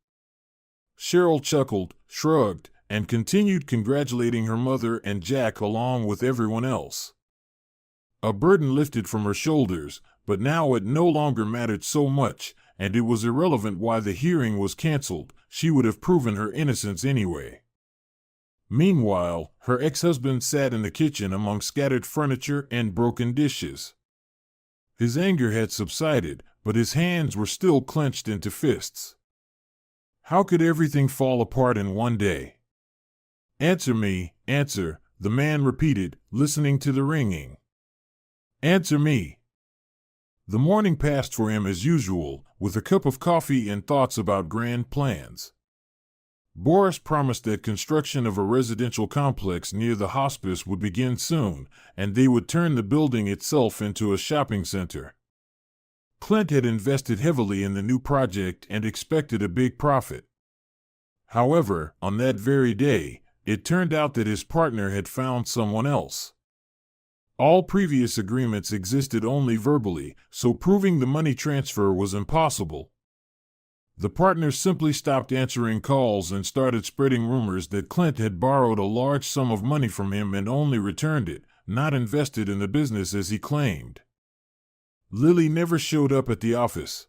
Cheryl chuckled, shrugged, and continued congratulating her mother and Jack along with everyone else. A burden lifted from her shoulders, but now it no longer mattered so much, and it was irrelevant why the hearing was canceled. She would have proven her innocence anyway. Meanwhile, her ex-husband sat in the kitchen among scattered furniture and broken dishes. His anger had subsided, but his hands were still clenched into fists. How could everything fall apart in one day? "Answer me, answer," the man repeated, listening to the ringing. "Answer me." The morning passed for him as usual, with a cup of coffee and thoughts about grand plans. Boris promised that construction of a residential complex near the hospice would begin soon, and they would turn the building itself into a shopping center. Clint had invested heavily in the new project and expected a big profit. However, on that very day, it turned out that his partner had found someone else. All previous agreements existed only verbally, so proving the money transfer was impossible. The partners simply stopped answering calls and started spreading rumors that Clint had borrowed a large sum of money from him and only returned it, not invested in the business as he claimed. Lily never showed up at the office.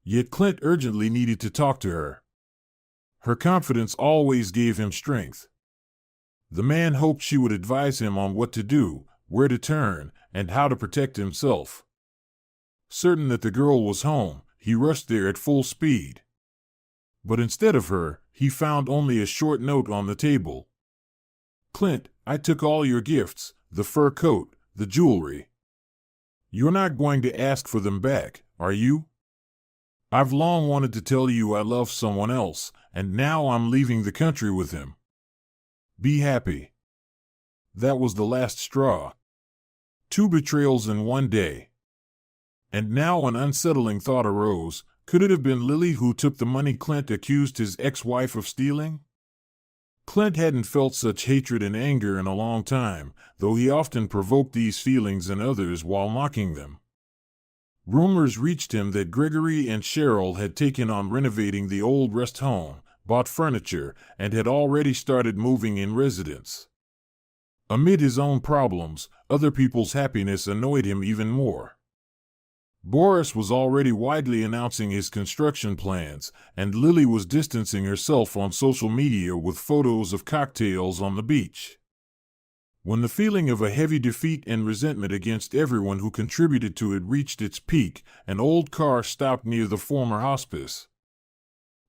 Yet Clint urgently needed to talk to her. Her confidence always gave him strength. The man hoped she would advise him on what to do, where to turn, and how to protect himself. Certain that the girl was home, he rushed there at full speed. But instead of her, he found only a short note on the table. "Clint, I took all your gifts, the fur coat, the jewelry. You're not going to ask for them back, are you? I've long wanted to tell you I love someone else, and now I'm leaving the country with him. Be happy." That was the last straw. 2 betrayals in one day. And now an unsettling thought arose. Could it have been Lily who took the money Clint accused his ex-wife of stealing? Clint hadn't felt such hatred and anger in a long time, though he often provoked these feelings in others while mocking them. Rumors reached him that Gregory and Cheryl had taken on renovating the old rest home, bought furniture, and had already started moving in residence. Amid his own problems, other people's happiness annoyed him even more. Boris was already widely announcing his construction plans, and Lily was distancing herself on social media with photos of cocktails on the beach. When the feeling of a heavy defeat and resentment against everyone who contributed to it reached its peak, an old car stopped near the former hospice.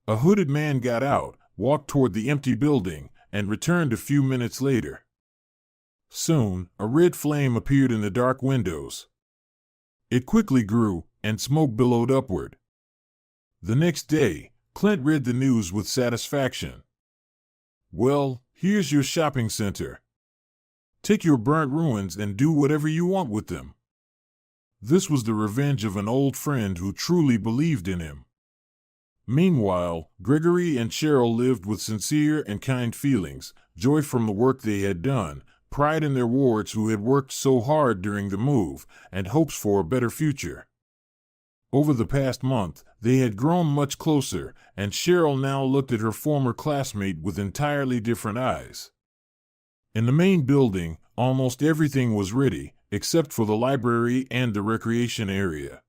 A hooded man got out, walked toward the empty building, and returned a few minutes later. Soon, a red flame appeared in the dark windows. It quickly grew, and smoke billowed upward. The next day, Clint read the news with satisfaction. "Well, here's your shopping center. Take your burnt ruins and do whatever you want with them." This was the revenge of an old friend who truly believed in him. Meanwhile, Gregory and Cheryl lived with sincere and kind feelings, joy from the work they had done, pride in their wards who had worked so hard during the move, and hopes for a better future. Over the past month, they had grown much closer, and Cheryl now looked at her former classmate with entirely different eyes. In the main building, almost everything was ready, except for the library and the recreation area.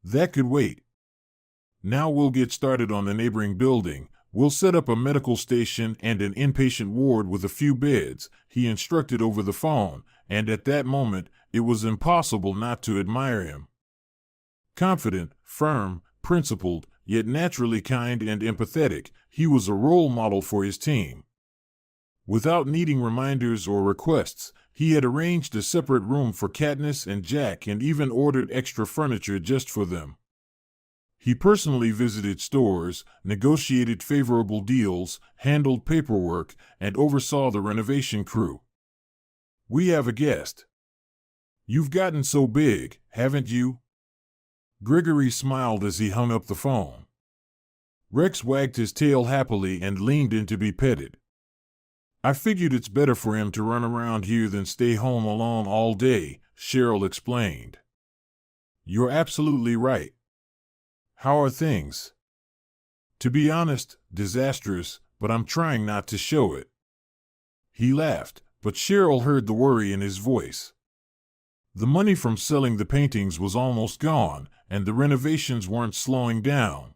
That could wait. "Now we'll get started on the neighboring building. We'll set up a medical station and an inpatient ward with a few beds," he instructed over the phone, and at that moment, it was impossible not to admire him. Confident, firm, principled, yet naturally kind and empathetic, he was a role model for his team. Without needing reminders or requests, he had arranged a separate room for Katniss and Jack and even ordered extra furniture just for them. He personally visited stores, negotiated favorable deals, handled paperwork, and oversaw the renovation crew. "We have a guest." "You've gotten so big, haven't you?" Gregory smiled as he hung up the phone. Rex wagged his tail happily and leaned in to be petted. "I figured it's better for him to run around here than stay home alone all day," Cheryl explained. "You're absolutely right. How are things?" "To be honest, disastrous, but I'm trying not to show it." He laughed, but Cheryl heard the worry in his voice. The money from selling the paintings was almost gone, and the renovations weren't slowing down.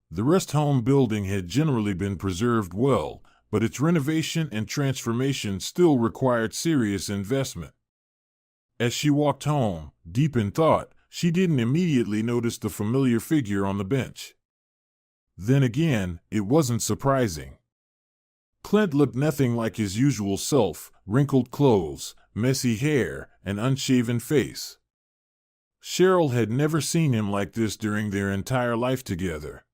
The rest home building had generally been preserved well, but its renovation and transformation still required serious investment. As she walked home, deep in thought, she didn't immediately notice the familiar figure on the bench. Then again, it wasn't surprising. Clint looked nothing like his usual self, wrinkled clothes, messy hair, and unshaven face. Cheryl had never seen him like this during their entire life together.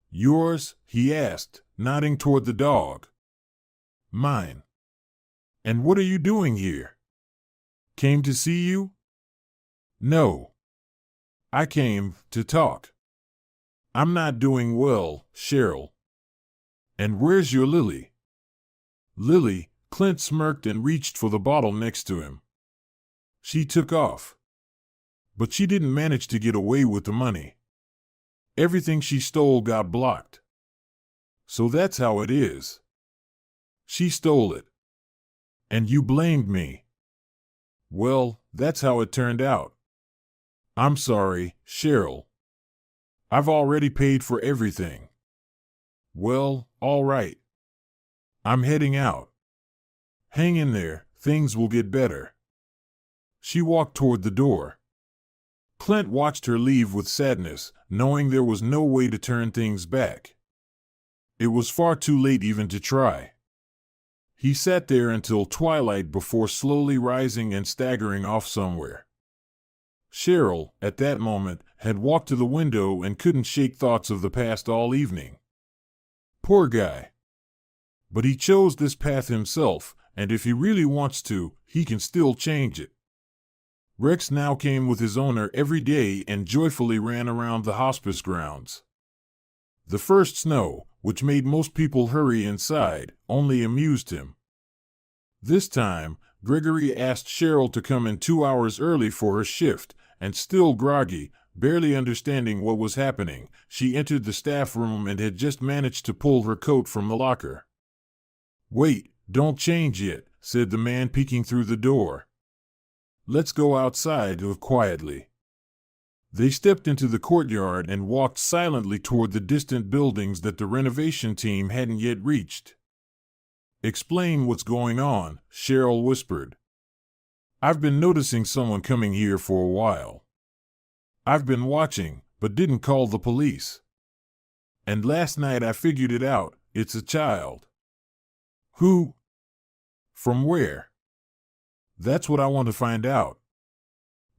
"Yours?" he asked, nodding toward the dog. "Mine." "And what are you doing here?" "Came to see you?" "No. I came to talk." "I'm not doing well, Cheryl." "And where's your Lily?" "Lily," Clint smirked and reached for the bottle next to him. "She took off. But she didn't manage to get away with the money. Everything she stole got blocked. So that's how it is. She stole it." And you blamed me. Well, that's how it turned out. I'm sorry, Cheryl. I've already paid for everything. Well, all right. I'm heading out. Hang in there, things will get better. She walked toward the door. Clint watched her leave with sadness, knowing there was no way to turn things back. It was far too late even to try. He sat there until twilight before slowly rising and staggering off somewhere. Cheryl, at that moment, had walked to the window and couldn't shake thoughts of the past all evening. Poor guy. But he chose this path himself, and if he really wants to, he can still change it. Rex now came with his owner every day and joyfully ran around the hospice grounds. The first snow, which made most people hurry inside, only amused him. This time, Gregory asked Cheryl to come in 2 hours early for her shift, and still groggy, barely understanding what was happening, she entered the staff room and had just managed to pull her coat from the locker. "Wait, don't change yet," said the man peeking through the door. "Let's go outside quietly." They stepped into the courtyard and walked silently toward the distant buildings that the renovation team hadn't yet reached. "Explain what's going on," Cheryl whispered. "I've been noticing someone coming here for a while. I've been watching, but didn't call the police. And last night I figured it out, it's a child." "Who? From where?" "That's what I want to find out.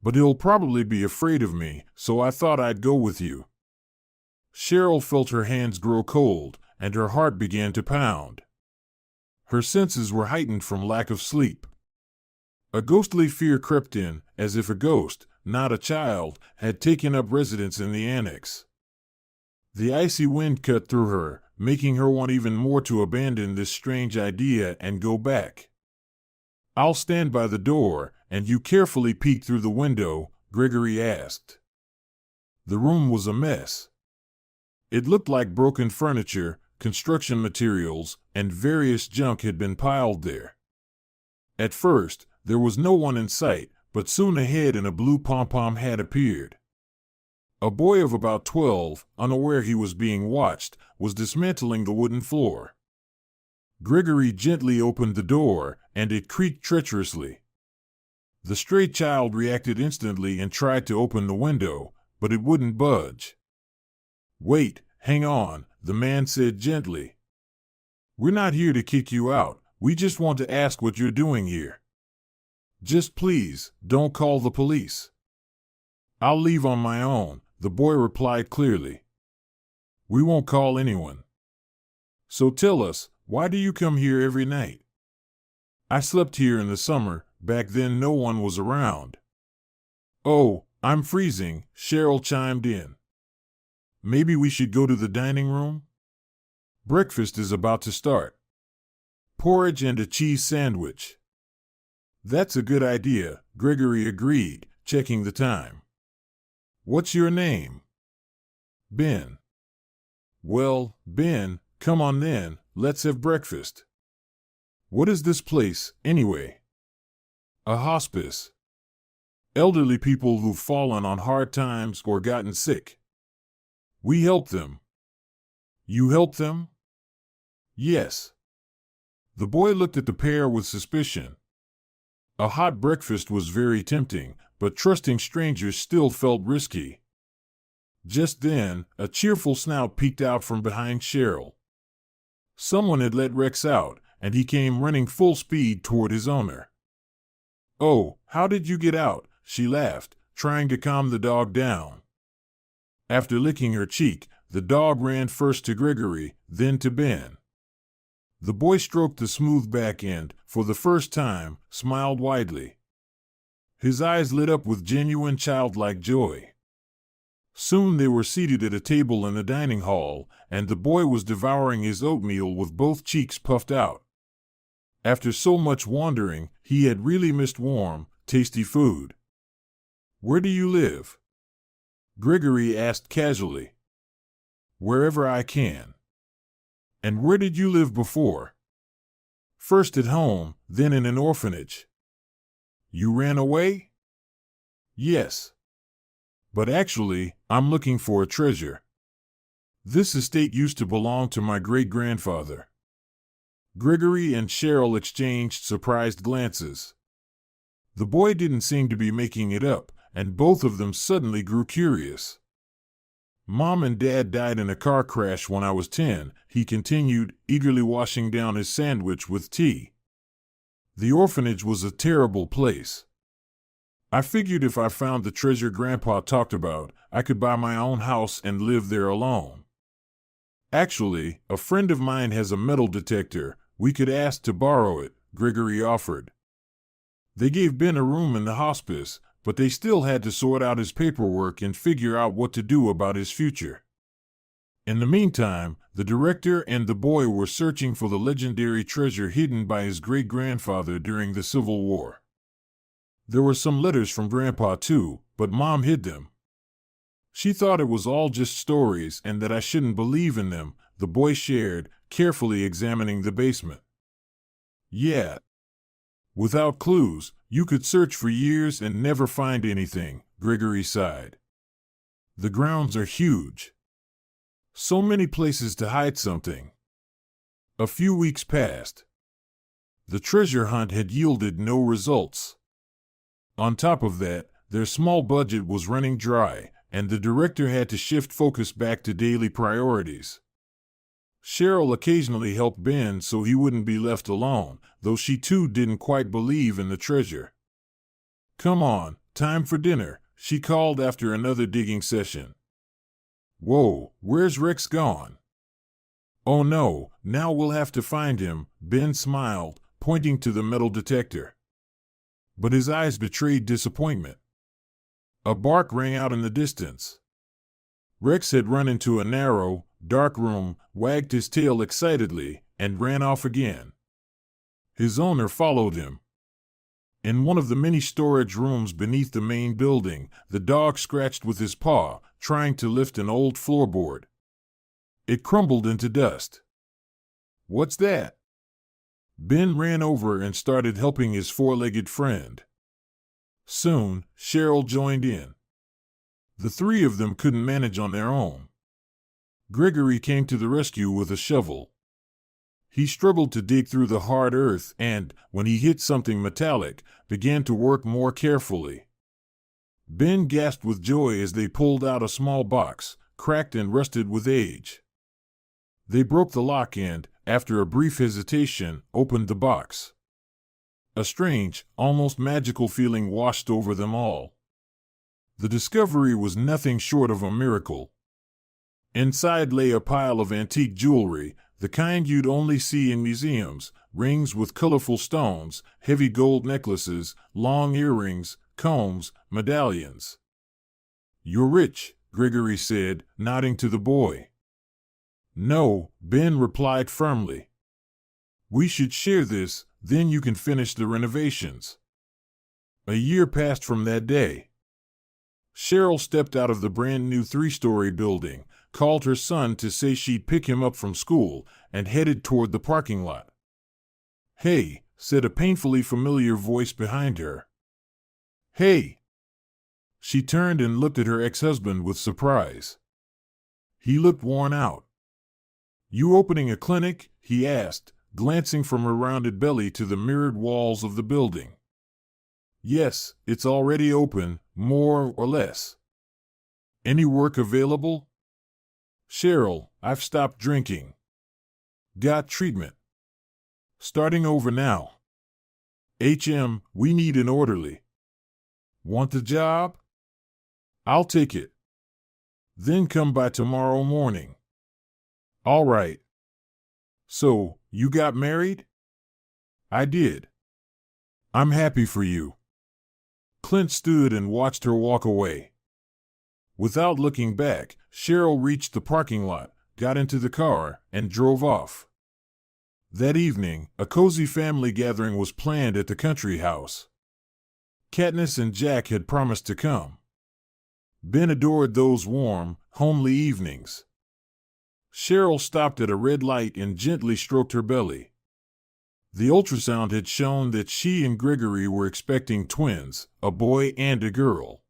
But he'll probably be afraid of me, so I thought I'd go with you." Cheryl felt her hands grow cold, and her heart began to pound. Her senses were heightened from lack of sleep. A ghostly fear crept in, as if a ghost, not a child, had taken up residence in the annex. The icy wind cut through her, making her want even more to abandon this strange idea and go back. "I'll stand by the door, and you carefully peek through the window," Gregory asked. The room was a mess. It looked like broken furniture, construction materials, and various junk had been piled there. At first, there was no one in sight, but soon a head in a blue pom-pom hat appeared. A boy of about 12, unaware he was being watched, was dismantling the wooden floor. Gregory gently opened the door, and it creaked treacherously. The stray child reacted instantly and tried to open the window, but it wouldn't budge. "Wait, hang on," the man said gently. "We're not here to kick you out, we just want to ask what you're doing here. Just please, don't call the police." "I'll leave on my own," the boy replied clearly. "We won't call anyone. So tell us, why do you come here every night?" "I slept here in the summer, back then no one was around." "Oh, I'm freezing," Cheryl chimed in. "Maybe we should go to the dining room? Breakfast is about to start. Porridge and a cheese sandwich." "That's a good idea," Gregory agreed, checking the time. "What's your name?" "Ben." "Well, Ben, come on then, let's have breakfast." "What is this place, anyway?" "A hospice. Elderly people who've fallen on hard times or gotten sick. We help them." "You help them?" "Yes." The boy looked at the pair with suspicion. A hot breakfast was very tempting, but trusting strangers still felt risky. Just then, a cheerful snout peeked out from behind Cheryl. Someone had let Rex out, and he came running full speed toward his owner. "Oh, how did you get out?" she laughed, trying to calm the dog down. After licking her cheek, the dog ran first to Gregory, then to Ben. The boy stroked the smooth back end, for the first time, smiled widely. His eyes lit up with genuine childlike joy. Soon they were seated at a table in the dining hall, and the boy was devouring his oatmeal with both cheeks puffed out. After so much wandering, he had really missed warm, tasty food. "Where do you live?" Gregory asked casually. "Wherever I can." "And where did you live before?" First at home, then in an orphanage. You ran away? Yes. But actually, I'm looking for a treasure. This estate used to belong to my great-grandfather. Gregory and Cheryl exchanged surprised glances. The boy didn't seem to be making it up, and both of them suddenly grew curious. Mom and Dad died in a car crash when I was 10, he continued, eagerly washing down his sandwich with tea. The orphanage was a terrible place. I figured if I found the treasure Grandpa talked about, I could buy my own house and live there alone. Actually, a friend of mine has a metal detector. We could ask to borrow it, Gregory offered. They gave Ben a room in the hospice, but they still had to sort out his paperwork and figure out what to do about his future. In the meantime, the director and the boy were searching for the legendary treasure hidden by his great-grandfather during the Civil War. There were some letters from Grandpa too, but Mom hid them. She thought it was all just stories and that I shouldn't believe in them, the boy shared, carefully examining the basement. Yeah. Without clues, you could search for years and never find anything, Gregory sighed. The grounds are huge. So many places to hide something. A few weeks passed. The treasure hunt had yielded no results. On top of that, their small budget was running dry, and the director had to shift focus back to daily priorities. Cheryl occasionally helped Ben so he wouldn't be left alone, though she too didn't quite believe in the treasure. Come on, time for dinner, she called after another digging session. Whoa, where's Rex gone? Oh no, now we'll have to find him, Ben smiled, pointing to the metal detector. But his eyes betrayed disappointment. A bark rang out in the distance. Rex had run into a narrow, dark room, wagged his tail excitedly, and ran off again. His owner followed him. In one of the many storage rooms beneath the main building, the dog scratched with his paw, trying to lift an old floorboard. It crumbled into dust. What's that? Ben ran over and started helping his four-legged friend. Soon, Cheryl joined in. The three of them couldn't manage on their own. Gregory came to the rescue with a shovel. He struggled to dig through the hard earth and, when he hit something metallic, began to work more carefully. Ben gasped with joy as they pulled out a small box, cracked and rusted with age. They broke the lock and, after a brief hesitation, opened the box. A strange, almost magical feeling washed over them all. The discovery was nothing short of a miracle. Inside lay a pile of antique jewelry, the kind you'd only see in museums, rings with colorful stones, heavy gold necklaces, long earrings, combs, medallions. You're rich, Gregory said, nodding to the boy. No, Ben replied firmly. We should share this, then you can finish the renovations. A year passed from that day. Cheryl stepped out of the brand-new 3-story building, called her son to say she'd pick him up from school, and headed toward the parking lot. Hey, said a painfully familiar voice behind her. Hey! She turned and looked at her ex-husband with surprise. He looked worn out. You opening a clinic? He asked, glancing from her rounded belly to the mirrored walls of the building. Yes, it's already open, more or less. Any work available? Cheryl, I've stopped drinking. Got treatment. Starting over now. We need an orderly. Want the job? I'll take it. Then come by tomorrow morning. All right. So, you got married? I did. I'm happy for you. Clint stood and watched her walk away. Without looking back, Cheryl reached the parking lot, got into the car, and drove off. That evening, a cozy family gathering was planned at the country house. Katniss and Jack had promised to come. Ben adored those warm, homely evenings. Cheryl stopped at a red light and gently stroked her belly. The ultrasound had shown that she and Gregory were expecting twins, a boy and a girl.